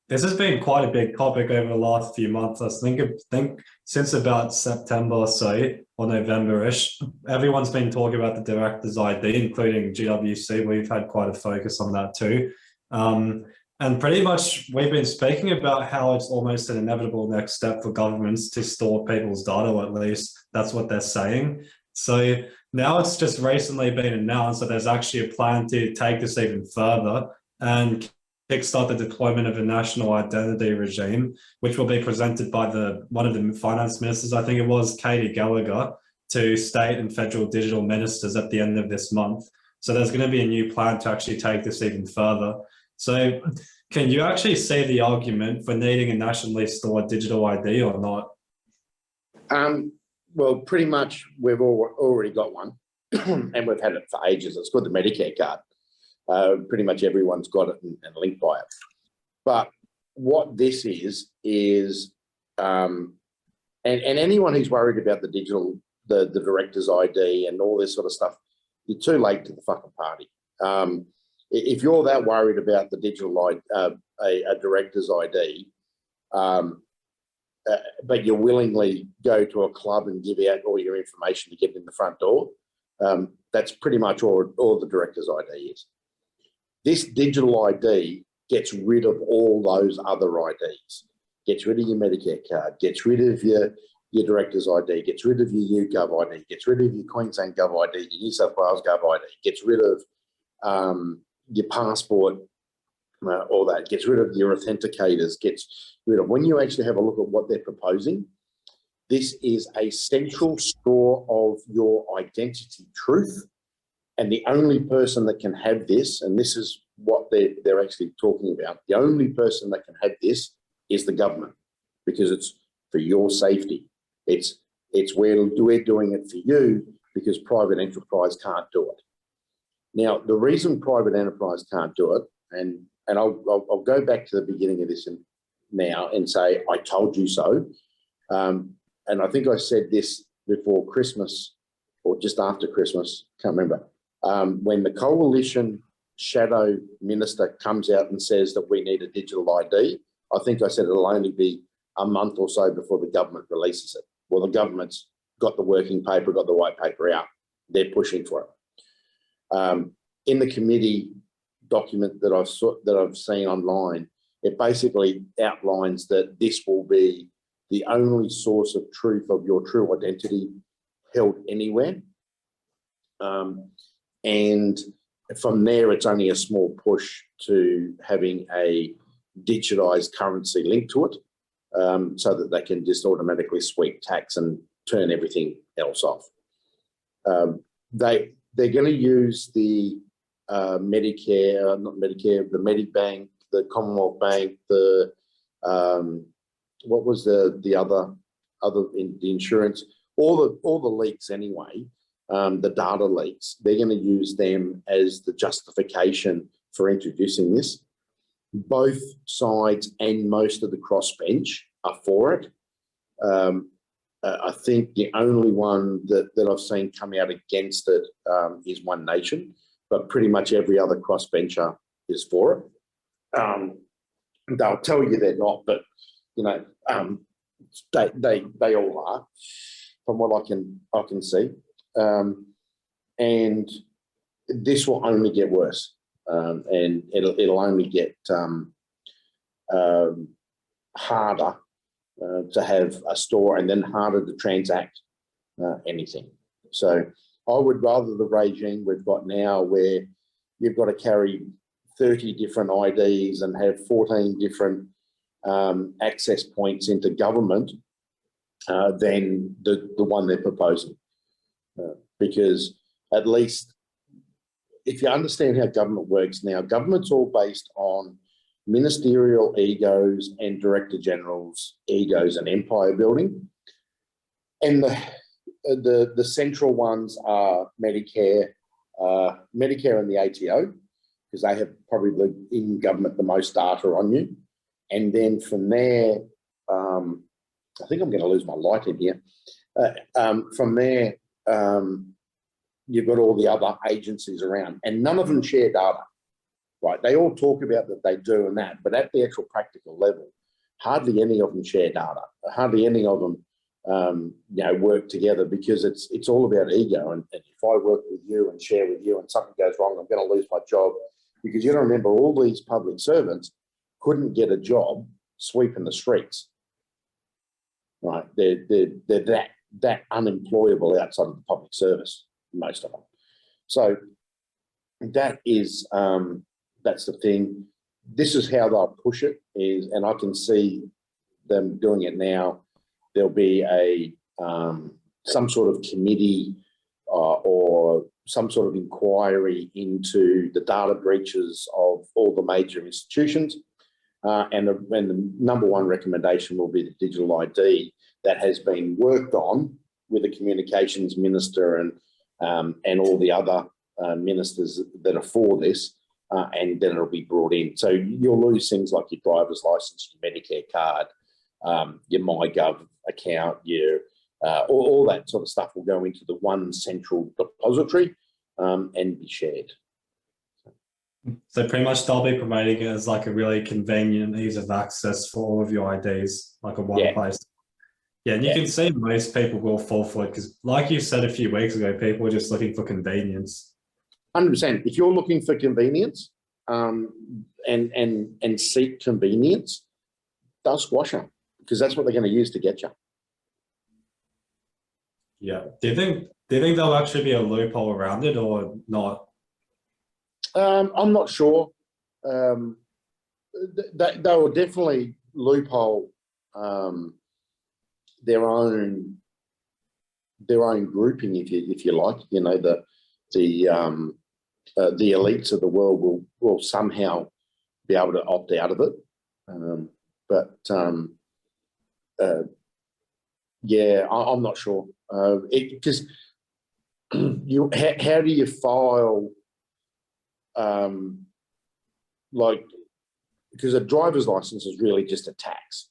This has been quite a big topic over the last few months. I think since about September or so, or November-ish, everyone's been talking about the director's ID, including GWC. We've had quite a focus on that too. And pretty much we've been speaking about how it's almost an inevitable next step for governments to store people's data, or at least that's what they're saying. So now it's just recently been announced that there's actually a plan to take this even further and kickstart the deployment of a national identity regime, which will be presented by one of the finance ministers, I think it was Katie Gallagher, to state and federal digital ministers at the end of this month. So there's going to be a new plan to actually take this even further. So can you actually see the argument for needing a nationally stored digital ID or not? Well, pretty much we've already got one and we've had it for ages. It's called the Medicare card. Pretty much everyone's got it and linked by it. But what this is, and anyone who's worried about the director's ID and all this sort of stuff, you're too late to the fucking party. If you're that worried about the digital a director's ID, but you willingly go to a club and give out all your information to get in the front door, that's pretty much all the director's ID is. This digital ID gets rid of all those other IDs, gets rid of your Medicare card, gets rid of your director's ID, gets rid of your YouGov ID, gets rid of your Queensland Gov ID, your New South Wales Gov ID, gets rid of your passport, all that, gets rid of your authenticators, gets rid of, when you actually have a look at what they're proposing, this is a central store of your identity truth. And the only person that can have this, and this is what they're actually talking about, the only person that can have this is the government, because it's for your safety. It's we're doing it for you because private enterprise can't do it. Now, the reason private enterprise can't do it, and I'll go back to the beginning of this now and say, I told you so. And I think I said this before Christmas or just after Christmas, can't remember. When the coalition shadow minister comes out and says that we need a digital ID, I think I said it'll only be a month or so before the government releases it. Well, the government's got the working paper, got the white paper out. They're pushing for it. In the committee document that I've seen online, it basically outlines that this will be the only source of truth of your true identity held anywhere. And from there, it's only a small push to having a digitized currency linked to it, so that they can just automatically sweep tax and turn everything else off. They're going to use the Medicare, not Medicare, the Medibank, the Commonwealth Bank, the what was the other in the insurance, all the leaks anyway. The data leaks, they're going to use them as the justification for introducing this. Both sides and most of the crossbench are for it. I think the only one that I've seen come out against it is One Nation, but pretty much every other crossbencher is for it. They'll tell you they're not, but you know, they all are, from what I can see. And this will only get worse, and it'll only get harder to have a store, and then harder to transact anything. So I would rather the regime we've got now, where you've got to carry 30 different IDs and have 14 different access points into government, than the one they're proposing. Because at least if you understand how government works now, government's all based on ministerial egos and director generals' egos and empire building. And the central ones are Medicare and the ATO, because they have probably in government the most data on you. And then from there, I think I'm going to lose my light in here. From there, you've got all the other agencies around, and none of them share data. right? They all talk about that they do and that, but at the actual practical level, hardly any of them share data. Hardly any of them, work together, because it's all about ego. And if I work with you and share with you and something goes wrong, I'm going to lose my job. Because you got to remember, all these public servants couldn't get a job sweeping the streets, right? They're that unemployable outside of the public service, most of them. So that is that's the thing. This is how they'll push it, and I can see them doing it now. There'll be a some sort of committee or some sort of inquiry into the data breaches of all the major institutions, and the number one recommendation will be the digital ID that has been worked on with the communications minister and all the other ministers that are for this, and then it'll be brought in. So you'll lose things like your driver's license, your Medicare card, your MyGov account, your all that sort of stuff will go into the one central depository and be shared. So pretty much they'll be promoting it as like a really convenient ease of access for all of your IDs, like a one place. Yeah, and you can see most people will fall for it because, like you said a few weeks ago, people are just looking for convenience. 100%. If you're looking for convenience and seek convenience, they'll squash them, because that's what they're going to use to get you. Yeah. Do you think there'll actually be a loophole around it or not? I'm not sure. They will definitely loophole their own grouping, if you like. You know, the elites of the world will somehow be able to opt out of it. I'm not sure, because how do you file because a driver's license is really just a tax.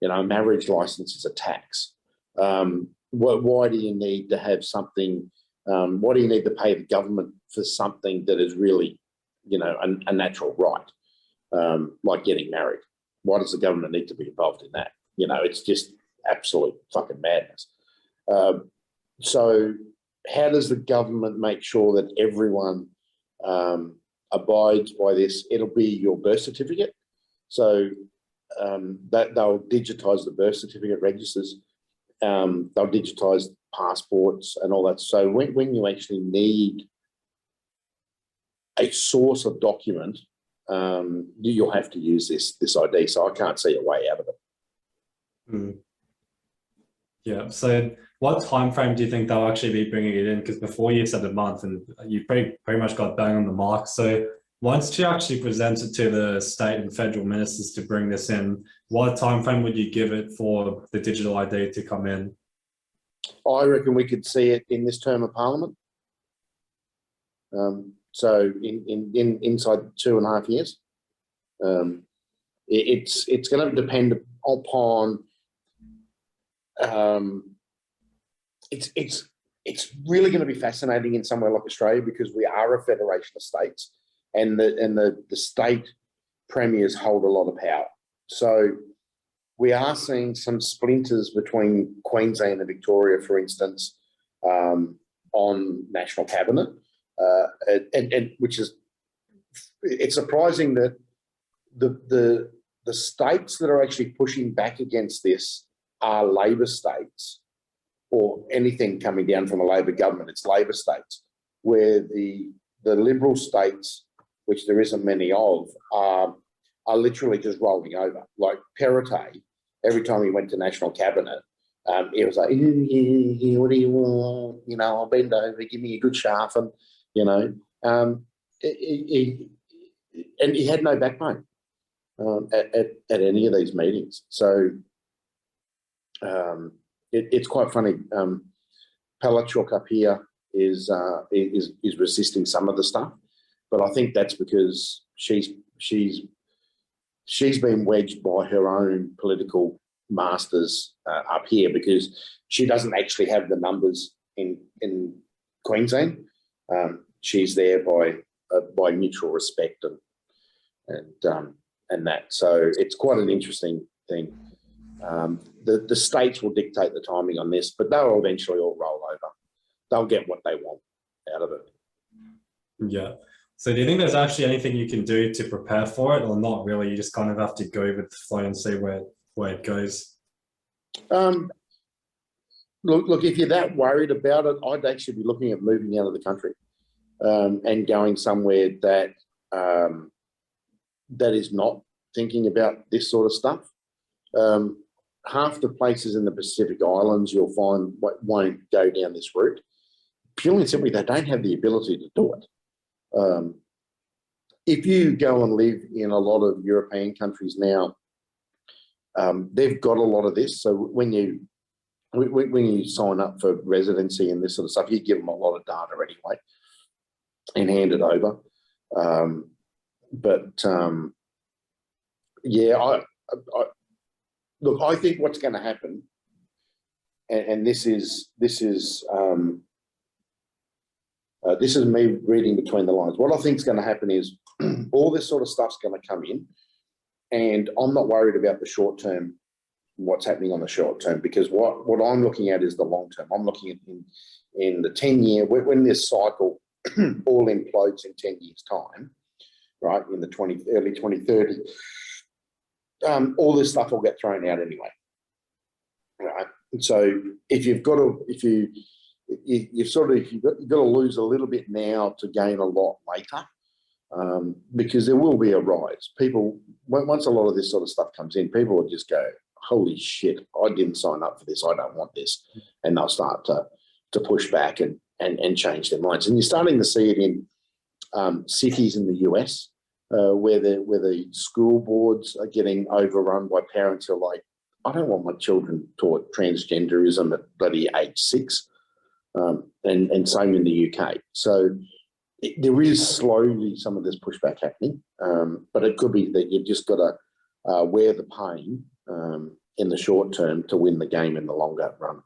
A marriage license is a tax. Why do you need to have something? Why do you need to pay the government for something that is really, a natural right, like getting married? Why does the government need to be involved in that? It's just absolute fucking madness. So how does the government make sure that everyone abides by this? It'll be your birth certificate. So that they'll digitise the birth certificate registers. They'll digitise passports and all that. So when you actually need a source of document, you'll have to use this ID. So I can't see a way out of it. Mm. Yeah. So what time frame do you think they'll actually be bringing it in? Because before you said a month, and you pretty much got bang on the mark. So once she actually presents it to the state and federal ministers to bring this in, what time frame would you give it for the digital ID to come in? I reckon we could see it in this term of Parliament. So inside 2.5 years. It's going to depend upon. It's really going to be fascinating in somewhere like Australia, because we are a federation of states, and the state premiers hold a lot of power. So we are seeing some splinters between Queensland and Victoria, for instance, on national cabinet, and which is, it's surprising that the states that are actually pushing back against this are Labor states, or anything coming down from a Labor government. It's Labor states, where the Liberal states, which there isn't many of, are literally just rolling over. Like Petith, every time he went to national cabinet, it was like, what do you want? I'll bend over, give me a good shaft, and and he had no backbone at any of these meetings. So it's quite funny. Palachuk up here is resisting some of the stuff, but I think that's because she's been wedged by her own political masters up here, because she doesn't actually have the numbers in Queensland. She's there by mutual respect and that. So it's quite an interesting thing. The states will dictate the timing on this, but they'll eventually all roll over. They'll get what they want out of it. Yeah. So do you think there's actually anything you can do to prepare for it, or not really? You just kind of have to go with the flow and see where it goes. Look, if you're that worried about it, I'd actually be looking at moving out of the country and going somewhere that that is not thinking about this sort of stuff. Half the places in the Pacific Islands you'll find won't go down this route. Purely and simply, they don't have the ability to do it. If you go and live in a lot of European countries now, they've got a lot of this. So when you sign up for residency and this sort of stuff, you give them a lot of data anyway and hand it over. Yeah, look, I think what's going to happen, and this is me reading between the lines. What I think is going to happen is all this sort of stuff's going to come in, and I'm not worried about the short term, what's happening on the short term, because what I'm looking at is the long term. I'm looking at in the 10-year, when this cycle all implodes in 10 years' time, right, in the early 2030, all this stuff will get thrown out anyway, right? And so if you've got to, you've got to lose a little bit now to gain a lot later, because there will be a rise. People, once a lot of this sort of stuff comes in, people will just go, holy shit, I didn't sign up for this, I don't want this. And they'll start to push back and change their minds. And you're starting to see it in cities in the US, where the school boards are getting overrun by parents who are like, I don't want my children taught transgenderism at bloody age 6. And same in the UK. So there is slowly some of this pushback happening, but it could be that you've just got to wear the pain in the short term to win the game in the longer run.